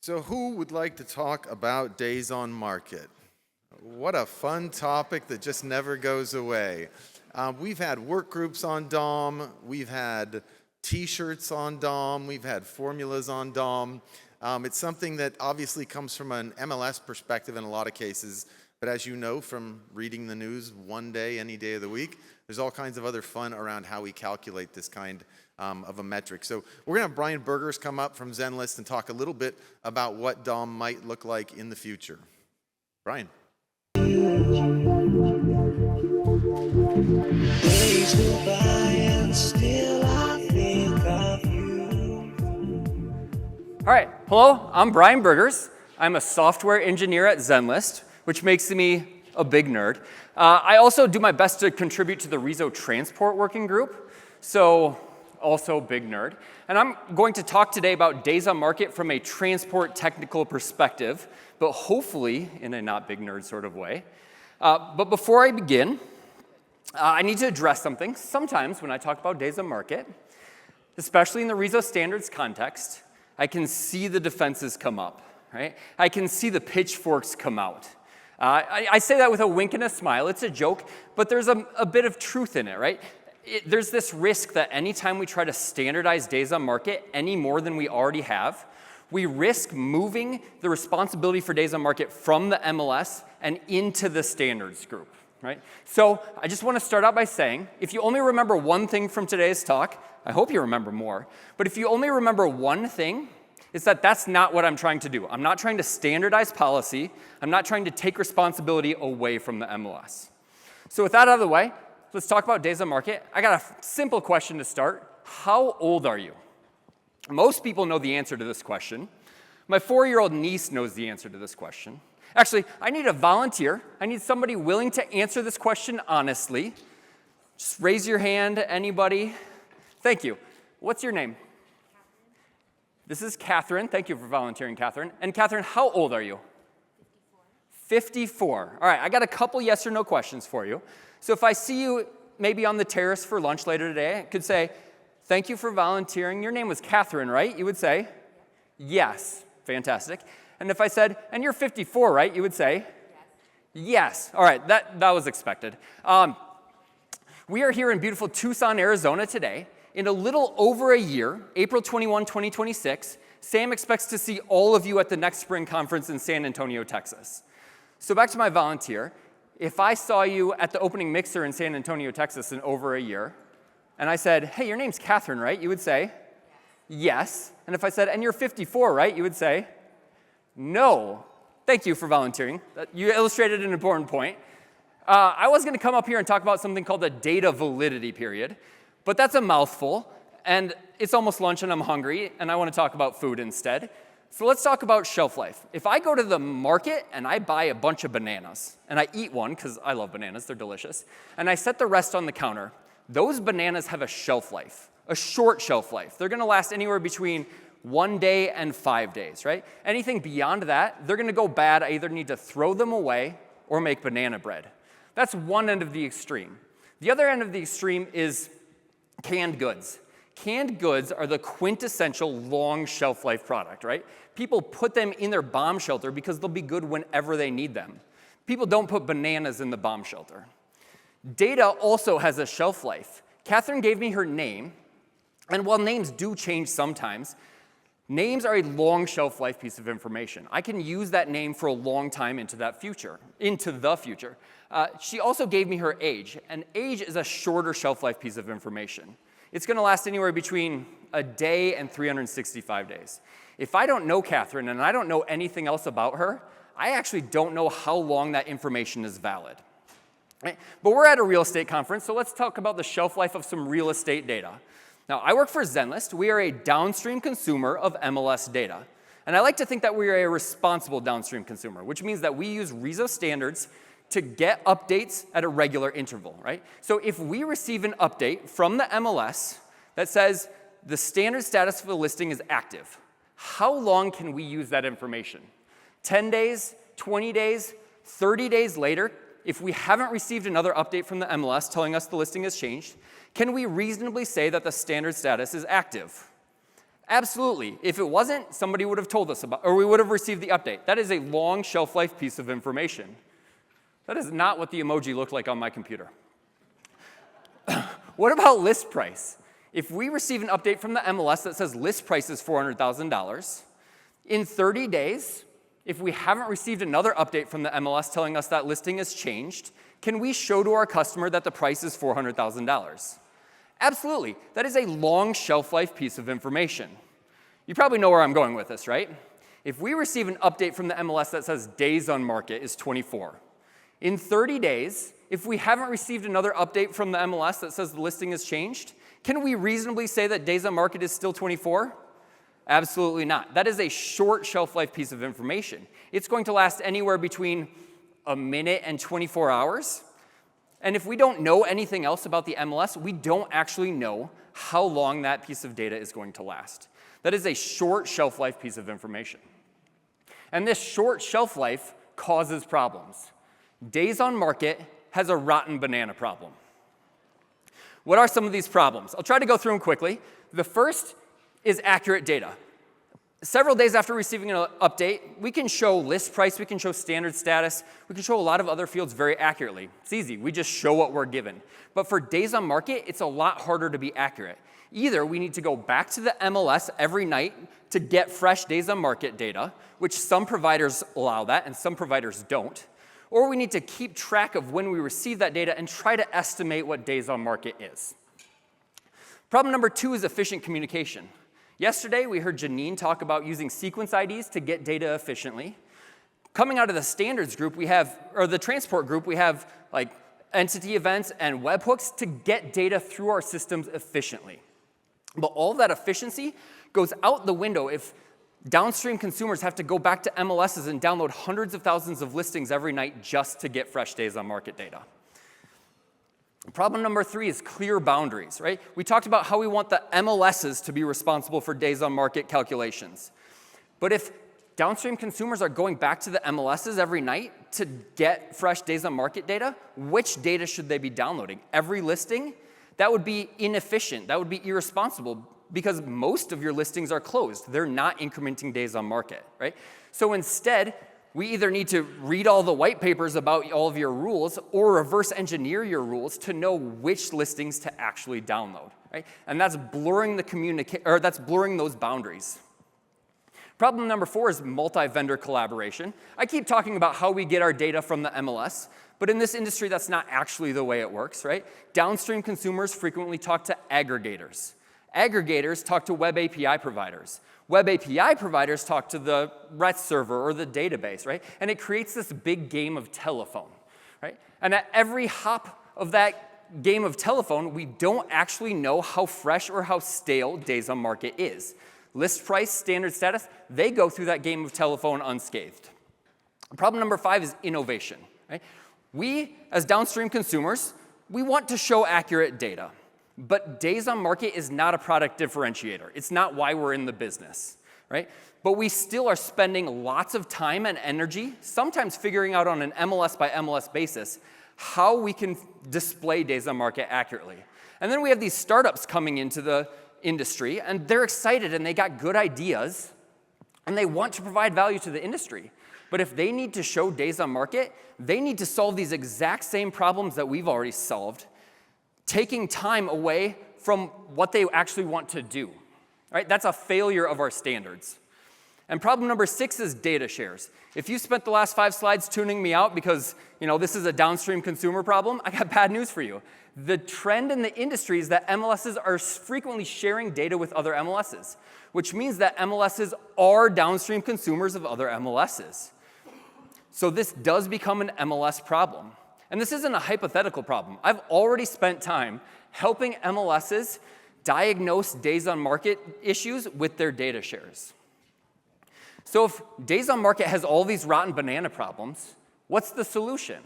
So who would like to talk about days on market? What a fun topic that just never goes away. We've had work groups on DOM, we've had t-shirts on DOM, we've had formulas on DOM. It's something that obviously comes from an MLS perspective in a lot of cases, but as you know from reading the news one day, any day of the week, there's all kinds of other fun around how we calculate this kind of a metric. So we're going to have Bryan Burgers come up from Zenlist and talk a little bit about what DOM might look like in the future. Bryan. Days go by and still I think of you. All right, hello, I'm Bryan Burgers. I'm a software engineer at Zenlist, which makes me a big nerd. I also do my best to contribute to the RESO transport working group, so also big nerd. And I'm going to talk today about days on market from a transport technical perspective, but hopefully in a not big nerd sort of way. But before I begin, I need to address something. Sometimes when I talk about days on market, especially in the RESO standards context, I can see the defenses come up, right? I can see the pitchforks come out. I say that with a wink and a smile. It's a joke, but there's a bit of truth in it, right? There's this risk that anytime we try to standardize days on market any more than we already have, we risk moving the responsibility for days on market from the MLS and into the standards group, right? So I just want to start out by saying, if you only remember one thing from today's talk, I hope you remember more, but if you only remember one thing, it's that that's not what I'm trying to do. I'm not trying to standardize policy. I'm not trying to take responsibility away from the MLS. So with that out of the way, let's talk about days on market. I got a simple question to start. How old are you? Most people know the answer to this question. My 4-year-old niece knows the answer to this question. Actually, I need a volunteer. I need somebody willing to answer this question honestly. Just raise your hand, anybody. Thank you. What's your name? This is Catherine. Thank you for volunteering, Catherine. And Catherine, how old are you? 54. All right, I got a couple yes or no questions for you. So if I see you maybe on the terrace for lunch later today, I could say, thank you for volunteering. Your name was Catherine, right? You would say, yes. Fantastic. And if I said, and you're 54, right? You would say, yes. All right, that was expected. We are here in beautiful Tucson, Arizona today. In a little over a year, April 21, 2026, Sam expects to see all of you at the next spring conference in San Antonio, Texas. So back to my volunteer. If I saw you at the opening mixer in San Antonio, Texas in over a year, and I said, hey, your name's Catherine, right? You would say, yes. And if I said, and you're 54, right? You would say, no. Thank you for volunteering. You illustrated an important point. I was going to come up here and talk about something called the data validity period, but that's a mouthful, and it's almost lunch and I'm hungry, and I want to talk about food instead. So let's talk about shelf life. If I go to the market and I buy a bunch of bananas, and I eat one because I love bananas, they're delicious, and I set the rest on the counter, those bananas have a shelf life, a short shelf life. They're going to last anywhere between 1 day and 5 days, right? Anything beyond that, they're going to go bad. I either need to throw them away or make banana bread. That's one end of the extreme. The other end of the extreme is canned goods. Canned goods are the quintessential long shelf life product, right? People put them in their bomb shelter because they'll be good whenever they need them. People don't put bananas in the bomb shelter. Data also has a shelf life. Catherine gave me her name, and while names do change sometimes, names are a long shelf life piece of information. I can use that name for a long time into the future. She also gave me her age, and age is a shorter shelf life piece of information. It's going to last anywhere between a day and 365 days. If I don't know Catherine and I don't know anything else about her, I actually don't know how long that information is valid. Right? But we're at a real estate conference, so let's talk about the shelf life of some real estate data. Now, I work for Zenlist. We are a downstream consumer of MLS data. And I like to think that we are a responsible downstream consumer, which means that we use RESO standards to get updates at a regular interval, right? So if we receive an update from the MLS that says the standard status for the listing is active, how long can we use that information? 10 days, 20 days, 30 days later, if we haven't received another update from the MLS telling us the listing has changed, can we reasonably say that the standard status is active? Absolutely. If it wasn't, somebody would have told us about, or we would have received the update. That is a long shelf life piece of information. That is not what the emoji looked like on my computer. What about list price? If we receive an update from the MLS that says list price is $400,000, in 30 days, if we haven't received another update from the MLS telling us that listing has changed, can we show to our customer that the price is $400,000? Absolutely. That is a long shelf life piece of information. You probably know where I'm going with this, right? If we receive an update from the MLS that says days on market is 24, in 30 days, if we haven't received another update from the MLS that says the listing has changed, can we reasonably say that days on market is still 24? Absolutely not. That is a short shelf life piece of information. It's going to last anywhere between a minute and 24 hours. And if we don't know anything else about the MLS, we don't actually know how long that piece of data is going to last. That is a short shelf life piece of information. And this short shelf life causes problems. Days on market has a rotten banana problem. What are some of these problems? I'll try to go through them quickly. The first is accurate data. Several days after receiving an update, we can show list price, we can show standard status, we can show a lot of other fields very accurately. It's easy, we just show what we're given. But for days on market, it's a lot harder to be accurate. Either we need to go back to the MLS every night to get fresh days on market data, which some providers allow that and some providers don't, or we need to keep track of when we receive that data and try to estimate what days on market is. Problem number 2 is efficient communication. Yesterday, we heard Janine talk about using sequence IDs to get data efficiently. Coming out of the standards group, or the transport group, we have like entity events and webhooks to get data through our systems efficiently. But all of that efficiency goes out the window if downstream consumers have to go back to MLSs and download hundreds of thousands of listings every night just to get fresh days on market data. Problem number 3 is clear boundaries, right? We talked about how we want the MLSs to be responsible for days on market calculations. But if downstream consumers are going back to the MLSs every night to get fresh days on market data, which data should they be downloading? Every listing? That would be inefficient. That would be irresponsible because most of your listings are closed. They're not incrementing days on market, right? So instead, we either need to read all the white papers about all of your rules or reverse engineer your rules to know which listings to actually download, right? And that's blurring that's blurring those boundaries. Problem number 4 is multi-vendor collaboration. I keep talking about how we get our data from the MLS, but in this industry, that's not actually the way it works, right? Downstream consumers frequently talk to aggregators. Aggregators talk to web API providers. Web API providers talk to the RESO server or the database, right? And it creates this big game of telephone, right? And at every hop of that game of telephone, we don't actually know how fresh or how stale days on market is. List price, standard status, they go through that game of telephone unscathed. Problem number 5 is innovation, right? We, as downstream consumers, we want to show accurate data. But days on market is not a product differentiator. It's not why we're in the business, right? But we still are spending lots of time and energy, sometimes figuring out on an MLS by MLS basis, how we can display days on market accurately. And then we have these startups coming into the industry, and they're excited, and they got good ideas, and they want to provide value to the industry. But if they need to show days on market, they need to solve these exact same problems that we've already solved, taking time away from what they actually want to do, right? That's a failure of our standards. And problem number 6 is data shares. If you spent the last 5 slides tuning me out because, this is a downstream consumer problem, I got bad news for you. The trend in the industry is that MLSs are frequently sharing data with other MLSs, which means that MLSs are downstream consumers of other MLSs. So this does become an MLS problem. And this isn't a hypothetical problem. I've already spent time helping MLSs diagnose days on market issues with their data shares. So if days on market has all these rotten banana problems, what's the solution?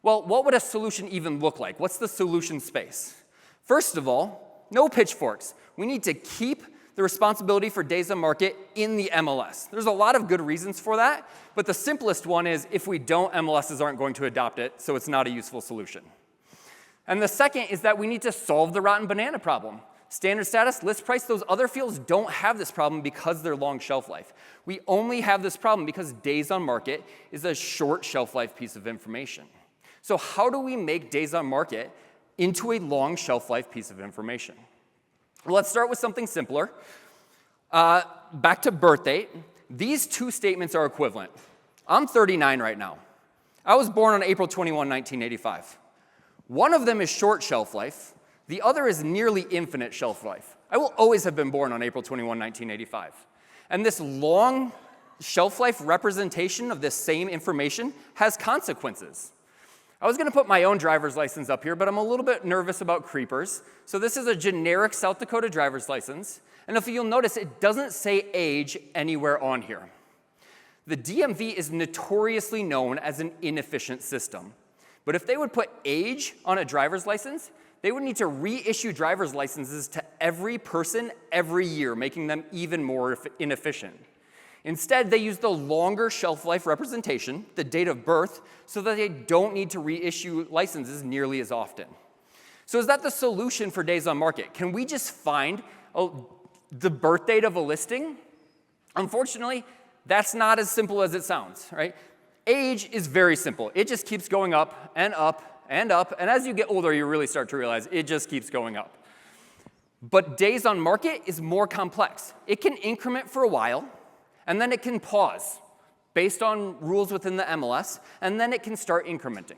Well, what would a solution even look like? What's the solution space? First of all, no pitchforks. We need to keep the responsibility for days on market in the MLS. There's a lot of good reasons for that, but the simplest one is if we don't, MLSs aren't going to adopt it, so it's not a useful solution. And the second is that we need to solve the rotten banana problem. Standard status, list price, those other fields don't have this problem because they're long shelf life. We only have this problem because days on market is a short shelf life piece of information. So how do we make days on market into a long shelf life piece of information? Well, let's start with something simpler. Back to birth date. These two statements are equivalent. I'm 39 right now. I was born on April 21, 1985. One of them is short shelf life. The other is nearly infinite shelf life. I will always have been born on April 21, 1985. And this long shelf life representation of this same information has consequences. I was going to put my own driver's license up here, but I'm a little bit nervous about creepers. So this is a generic South Dakota driver's license. And if you'll notice, it doesn't say age anywhere on here. The DMV is notoriously known as an inefficient system. But if they would put age on a driver's license, they would need to reissue driver's licenses to every person every year, making them even more inefficient. Instead, they use the longer shelf life representation, the date of birth, so that they don't need to reissue licenses nearly as often. So is that the solution for days on market? Can we just find the birth date of a listing? Unfortunately, that's not as simple as it sounds, right? Age is very simple. It just keeps going up and up and up, and as you get older, you really start to realize it just keeps going up. But days on market is more complex. It can increment for a while, and then it can pause based on rules within the MLS, and then it can start incrementing.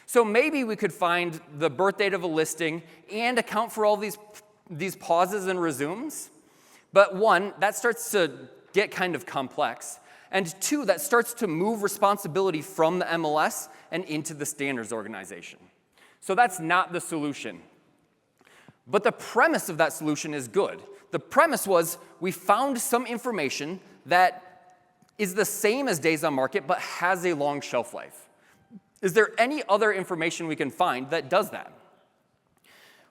So maybe we could find the birth date of a listing and account for all these pauses and resumes. But one, that starts to get kind of complex. And two, that starts to move responsibility from the MLS and into the standards organization. So that's not the solution. But the premise of that solution is good. The premise was we found some information that is the same as days on market but has a long shelf life. Is there any other information we can find that does that?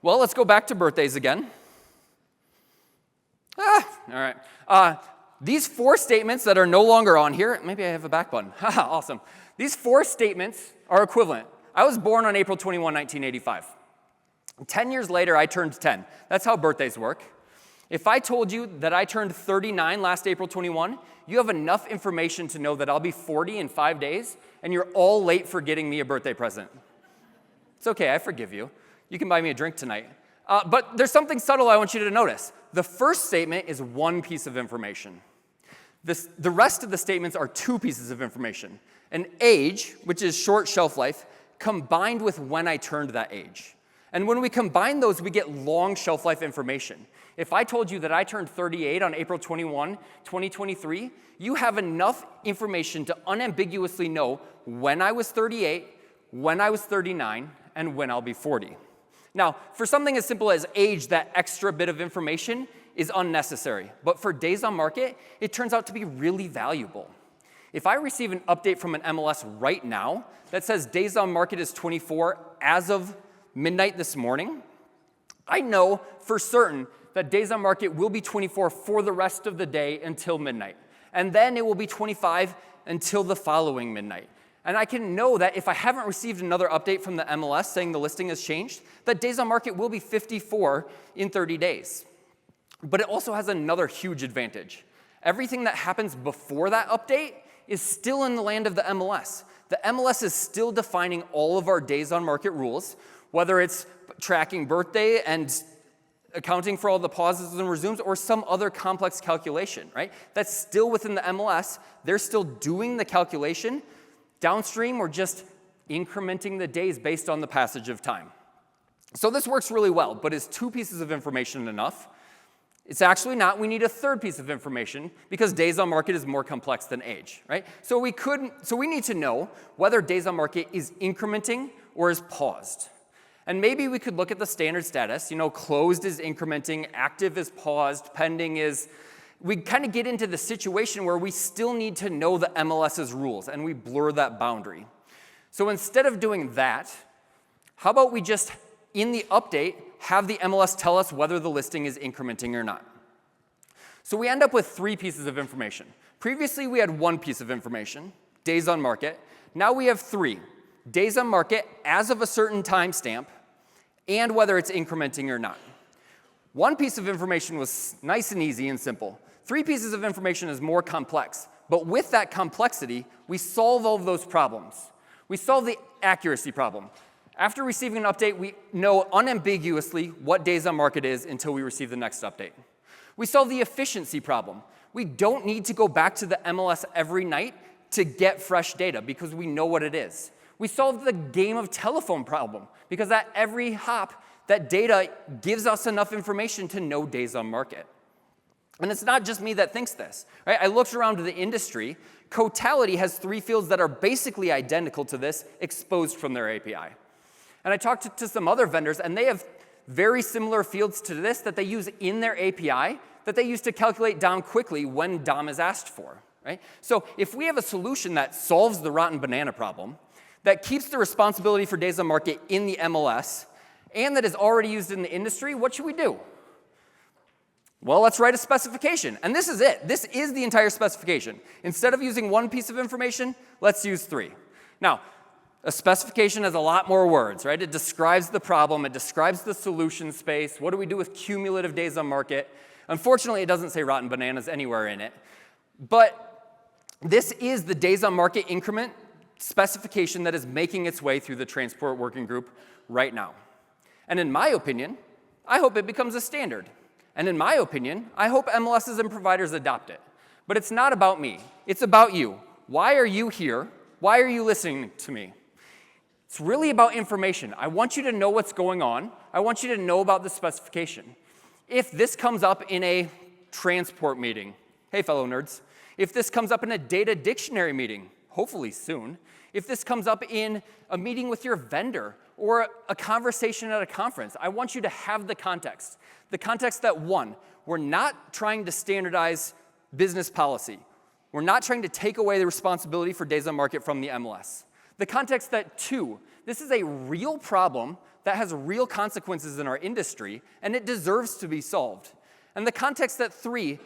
Well, let's go back to birthdays again. All right. These four statements that are no longer on here, maybe I have a back button. Awesome. These four statements are equivalent. I was born on April 21, 1985. 10 years later, I turned 10. That's how birthdays work. If I told you that I turned 39 last April 21, you have enough information to know that I'll be 40 in 5 days, and you're all late for getting me a birthday present. It's okay, I forgive you. You can buy me a drink tonight. But there's something subtle I want you to notice. The first statement is one piece of information. The rest of the statements are two pieces of information. An age, which is short shelf life, combined with when I turned that age. And when we combine those, we get long shelf life information. If I told you that I turned 38 on April 21, 2023, you have enough information to unambiguously know when I was 38, when I was 39, and when I'll be 40. Now, for something as simple as age, that extra bit of information is unnecessary. But for days on market, it turns out to be really valuable. If I receive an update from an MLS right now that says days on market is 24 as of midnight this morning, I know for certain that days on market will be 24 for the rest of the day until midnight. And then it will be 25 until the following midnight. And I can know that if I haven't received another update from the MLS saying the listing has changed, that days on market will be 54 in 30 days. But it also has another huge advantage. Everything that happens before that update is still in the land of the MLS. The MLS is still defining all of our days on market rules, whether it's tracking birthday and accounting for all the pauses and resumes or some other complex calculation, right? That's still within the MLS. They're still doing the calculation. Downstream, we're just incrementing the days based on the passage of time. So this works really well, but is two pieces of information enough? It's actually not. We need a third piece of information because days on market is more complex than age, right? So we need to know whether days on market is incrementing or is paused. And maybe we could look at the standard status. Closed is incrementing, active is paused, pending is. We kind of get into the situation where we still need to know the MLS's rules, and we blur that boundary. So instead of doing that, how about we just, in the update, have the MLS tell us whether the listing is incrementing or not? So we end up with three pieces of information. Previously, we had one piece of information, days on market. Now we have three, days on market as of a certain timestamp, and whether it's incrementing or not. One piece of information was nice and easy and simple. 3 pieces of information is more complex. But with that complexity, we solve all of those problems. We solve the accuracy problem. After receiving an update, we know unambiguously what days on market is until we receive the next update. We solve the efficiency problem. We don't need to go back to the MLS every night to get fresh data because we know what it is. We solve the game of telephone problem because at every hop, that data gives us enough information to know days on market. And it's not just me that thinks this. Right? I looked around the industry. Cotality has 3 fields that are basically identical to this, exposed from their API. And I talked to some other vendors, and they have very similar fields to this that they use in their API that they use to calculate DOM quickly when DOM is asked for. Right? So if we have a solution that solves the rotten banana problem, that keeps the responsibility for days on market in the MLS, and that is already used in the industry, what should we do? Well, let's write a specification. And this is it. This is the entire specification. Instead of using 1 piece of information, let's use 3. Now, a specification has a lot more words, right? It describes the problem. It describes the solution space. What do we do with cumulative days on market? Unfortunately, it doesn't say rotten bananas anywhere in it. But this is the days on market increment specification that is making its way through the transport working group right now. And in my opinion, I hope it becomes a standard. And in my opinion, I hope MLSs and providers adopt it. But it's not about me. It's about you. Why are you here? Why are you listening to me? It's really about information. I want you to know what's going on. I want you to know about the specification. If this comes up in a transport meeting, hey, fellow nerds. If this comes up in a data dictionary meeting, hopefully soon. If this comes up in a meeting with your vendor or a conversation at a conference, I want you to have the context. The context that, 1, we're not trying to standardize business policy. We're not trying to take away the responsibility for days on market from the MLS. The context that, 2, this is a real problem that has real consequences in our industry, and it deserves to be solved. And the context that, 3,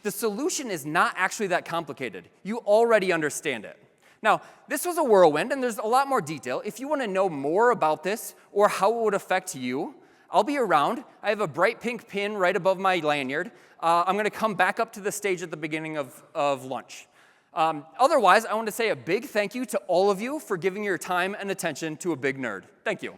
the solution is not actually that complicated. You already understand it. Now, this was a whirlwind, and there's a lot more detail. If you want to know more about this or how it would affect you, I'll be around. I have a bright pink pin right above my lanyard. I'm going to come back up to the stage at the beginning of lunch. Otherwise, I want to say a big thank you to all of you for giving your time and attention to a big nerd. Thank you.